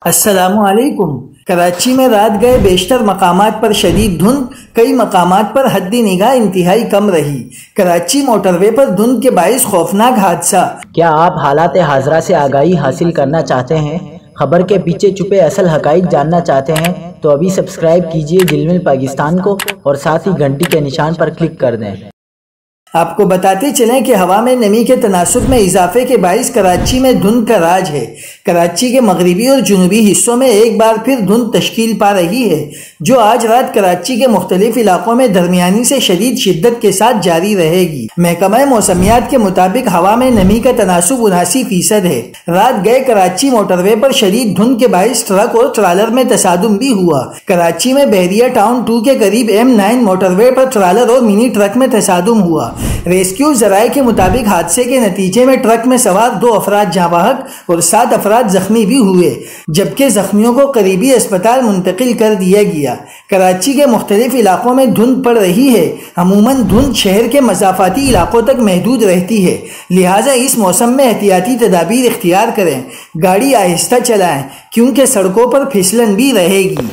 السلام علیکم۔ کراچی میں رات گئے بیشتر مقامات پر شدید دھند، کئی مقامات پر حد نگاہ انتہائی کم رہی۔ کراچی موٹر وے پر دھند کے باعث خوفناک حادثہ۔ کیا آپ حالات حاضرہ سے آگاہی حاصل کرنا چاہتے ہیں؟ خبر کے پیچھے چھپے اصل حقائق جاننا چاہتے ہیں تو ابھی سبسکرائب کیجئے دل مل پاکستان کو اور ساتھ ہی گھنٹی کے نشان پر کلک کر دیں۔ آپ کو بتاتے چلیں کہ ہوا میں نمی کے تناسب میں اضافے کے باعث کراچی میں دھند کا راج ہے۔ کراچی کے مغربی اور جنوبی حصوں میں ایک بار پھر دھند تشکیل پا رہی ہے، جو آج رات کراچی کے مختلف علاقوں میں درمیانی سے شدید شدت کے ساتھ جاری رہے گی۔ محکمہ موسمیات کے مطابق ہوا میں نمی کا تناسب 79% ہے۔ رات گئے کراچی موٹر وے پر شدید دھند کے باعث ٹرک اور ٹرالر میں تصادم بھی ہوا۔ کراچی میں بحریہ ٹاؤن 2 کے قریب M9 موٹر وے پر ٹرالر اور منی ٹرک میں تصادم ہوا۔ ریسکیو ذرائع کے مطابق حادثے کے نتیجے میں ٹرک میں سوار 2 افراد جاں بحق اور 7 افراد زخمی بھی ہوئے، جبکہ زخمیوں کو قریبی اسپتال منتقل کر دیا گیا۔ کراچی کے مختلف علاقوں میں دھند پڑ رہی ہے۔ عموماً دھند شہر کے مضافاتی علاقوں تک محدود رہتی ہے، لہٰذا اس موسم میں احتیاطی تدابیر اختیار کریں۔ گاڑی آہستہ چلائیں کیونکہ سڑکوں پر پھسلن بھی رہے گی۔